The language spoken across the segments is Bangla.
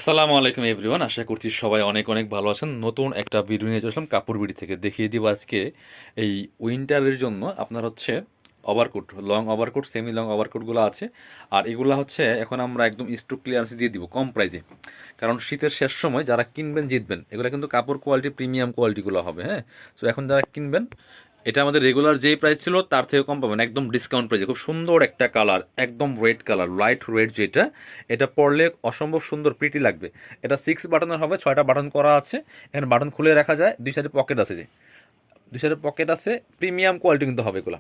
আসসালামু আলাইকুম এভরিওয়ান, আশা করছি সবাই অনেক অনেক ভালো আছেন। নতুন একটা ভিডিও নিয়ে চলে আসলাম কাপড় বিড়ি থেকে। দেখিয়ে দিব আজকে এই উইন্টারের জন্য আপনার হচ্ছে overcoat, long overcoat, semi long ওভারকোটগুলো আছে। আর এগুলো হচ্ছে এখন আমরা একদম স্টক ক্লিয়ারেন্সে দিয়ে দিব কম প্রাইসে, কারণ শীতের শেষ সময় যারা কিনবেন জিতবেন। এগুলো কিন্তু কাপড় কোয়ালিটি প্রিমিয়াম কোয়ালিটিগুলো হবে, হ্যাঁ। সো এখন যারা কিনবেন, এটা আমাদের রেগুলার যেই প্রাইস ছিল তার থেকে কম পাবেন, একদম ডিসকাউন্ট প্রাইসে। খুব সুন্দর একটা কালার, একদম রেড কালার, লাইট রেড যেটা, এটা পরলে অসম্ভব সুন্দর প্রিটি লাগবে। এটা 6 বাটনের হবে, 6টা বাটন করা আছে। এখানে বাটন খুলে রাখা যায়, দুই সাইডে পকেট আছে, যে দুই সাইডে পকেট আছে। প্রিমিয়াম কোয়ালিটি কিন্তু হবে এগুলো,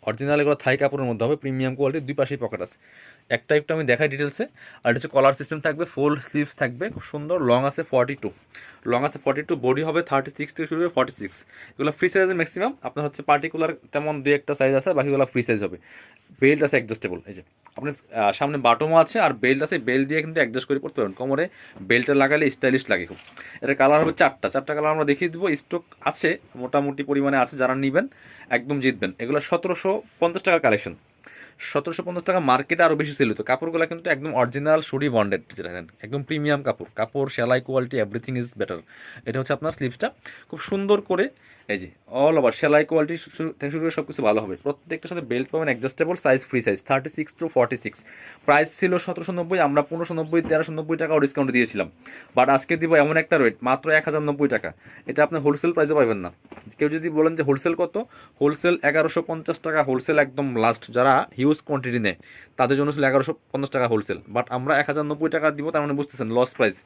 অরিজিনাল এগুলো থাই কাপড়ের মধ্যে হবে, প্রিমিয়াম কোয়ালিটির। দুই পাশেই পকেট আছে, একটা একটু আমি দেখাই ডিটেলসে। আর এটা হচ্ছে কলার সিস্টেম থাকবে, ফুল স্লিভস থাকবে, খুব সুন্দর। লং আছে 42, লং আছে 42, বডি হবে 36 থেকে শুরু করে 46। এগুলো ফ্রি সাইজের ম্যাক্সিমাম, আপনার হচ্ছে পার্টিকুলার তেমন দুই একটা সাইজ আছে, বাকিগুলো ফ্রি সাইজ হবে। বেল্ট আছে অ্যাডজাস্টেবল, এই যে আপনার সামনে বাটমও আছে, আর বেল্ট আছে, বেল্ট দিয়ে কিন্তু অ্যাডজাস্ট করে পড়তে পারবেন কোমরে। বেল্টটা লাগালে স্টাইলিশ লাগে খুব। এটা কালার হবে চারটা কালার আমরা দেখিয়ে দেবো, স্টক আছে মোটামুটি পরিমাণে আছে। যারা নেবেন একদম জিতবেন। এগুলো 1750 টাকার কালেকশন, 1750 টাকা। মার্কেটে আরও বেশি সেল হতো। কাপড়গুলো কিন্তু একদম অরিজিনাল সুরি বন্ডেড, যেটা একদম প্রিমিয়াম কাপড়, কাপড় সেলাই কোয়ালিটি এভরিথিং ইজ বেটার। এটা হচ্ছে আপনার স্লিভসটা খুব সুন্দর করে, এই যে অল ওভার সেলাই কোয়ালিটি থেকে শুরু করে সব কিছু ভালো হবে। প্রত্যেকটার সাথে বেল্ট পাবেন adjustable, size free size 36 to 46। Price ছিল 1790, আমরা 1590 1390 টাকাও ডিসকাউন্ট দিয়েছিলাম। বাট আজকে দিব এমন একটা রেট, মাত্র 1090 টাকা। এটা আপনি হোলসেল প্রাইসে পাবেন না। কেউ যদি বলেন যে হোলসেল কত, হোলসেল 1150 টাকা হোলসেল, একদম লাস্ট। যারা হিউজ কোয়ান্টিটি নেয় তাদের জন্য ছিল 1150 টাকা হোলসেল, বাট আমরা 1090 টাকা দিব। তার মানে বুঝতেছেন লস প্রাইস।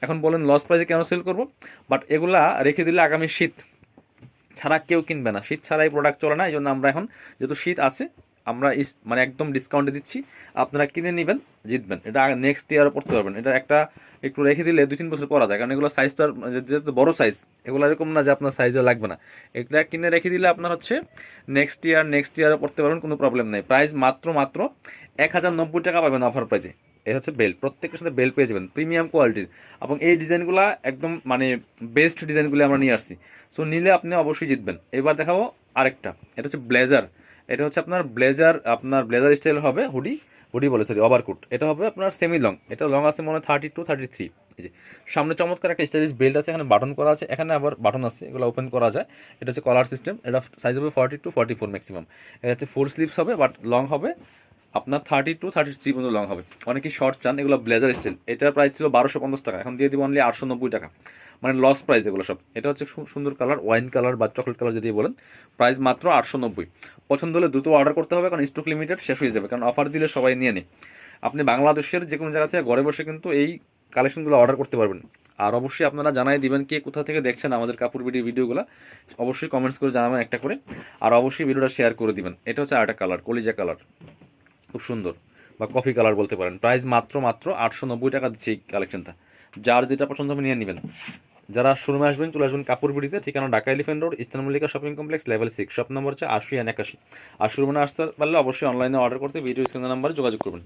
এখন বলেন লস প্রাইসে কেন সেল করবো? বাট এগুলা রেখে দিলে আগামী শীত ছাড়া কেউ কিনবে না, শীত ছাড়া এই প্রোডাক্ট চলে না। এই জন্য আমরা এখন, যেহেতু শীত আছে, আমরা মানে একদম ডিসকাউন্টে দিচ্ছি। আপনারা কিনে নেবেন, জিতবেন। এটা নেক্সট ইয়ারও পড়তে পারবেন। এটা একটা একটু রেখে দিলে 2-3 বছর পরা যায়, কারণ এগুলো সাইজ তো আর, যেহেতু বড় সাইজ, এগুলো এরকম না যে আপনার সাইজে লাগবে না। এটা কিনে রেখে দিলে আপনার হচ্ছে নেক্সট ইয়ারও পড়তে পারবেন, কোনো প্রবলেম নেই। প্রাইস মাত্র 1090 টাকা পাবেন অফার প্রাইসে। এটা হচ্ছে বেল্ট, প্রত্যেকের সাথে বেল্ট পেয়ে যাবেন প্রিমিয়াম কোয়ালিটির। এবং এই ডিজাইনগুলো একদম মানে বেস্ট ডিজাইনগুলো আমরা নিয়ে আসছি। সো নিলে আপনি অবশ্যই জিতবেন। এবার দেখাবো আরেকটা, এটা হচ্ছে ব্লেজার। এটা হচ্ছে আপনার ব্লেজার, আপনার ব্লেজার স্টাইল হবে, হুডি, হুডি বলে সরি, ওভারকোট। এটা হবে আপনার সেমি লং, এটা লং আছে মনে হয় 32 33। এই যে সামনে চমৎকার একটা স্টাইলিশ বেল্ট আছে, এখানে বাটন করা আছে, এখানে আবার বাটন আছে, এগুলো ওপেন করা যায়। এটা হচ্ছে কলার সিস্টেম। এটা সাইজ হবে 42 44 ম্যাক্সিমাম। এটা হচ্ছে ফুল স্লিভস হবে, বাট লং হবে আপনার 32 33 পর্যন্ত লং হবে। অনেকেই শর্ট চান, এগুলো ব্লেজার স্টাইল। এটার প্রাইস ছিল 1250 টাকা, এখন দিয়ে দিব অনলি 890 টাকা। মানে লস প্রাইস এগুলো সব। এটা হচ্ছে সুন্দর কালার, ওয়াইন কালার বা চকলেট কালার যদি বলেন। প্রাইস মাত্র 890। পছন্দ হলে দ্রুত অর্ডার করতে হবে, কারণ স্টক লিমিটেড, শেষ হয়ে যাবে। কারণ অফার দিলে সবাই নিয়ে নেয়। আপনি বাংলাদেশের যে কোনো জায়গা থেকে ঘরে বসে কিন্তু এই কালেকশনগুলো অর্ডার করতে পারবেন। আর অবশ্যই আপনারা জানাই দিবেন কে কোথা থেকে দেখছেন আমাদের কাপড় বিডির ভিডিওগুলো, অবশ্যই কমেন্টস করে জানাবেন একটা করে। আর অবশ্যই ভিডিওটা শেয়ার করে দিবেন। এটা হচ্ছে আরেকটা কালার, কলিজা কালার, খুব সুন্দর, বা কফি কালার বলতে পারেন। প্রাইস মাত্র 890 টাকা দিচ্ছে এই কালেকশনটা। যার যেটা পছন্দ হবে নিয়ে নেবেন। যারা শোরুমে আসবেন চলে আসবেন কাপড় বিড়িতে, ঠিকানা Dhaka elephant road, eastern Mallika shopping complex, level 6, shop number হচ্ছে 80 81। আর শোরুমে আসতে পারলে অবশ্যই অনলাইনে অর্ডার করতে ভিডিও স্ক্রিনের নাম্বারে যোগাযোগ করবেন।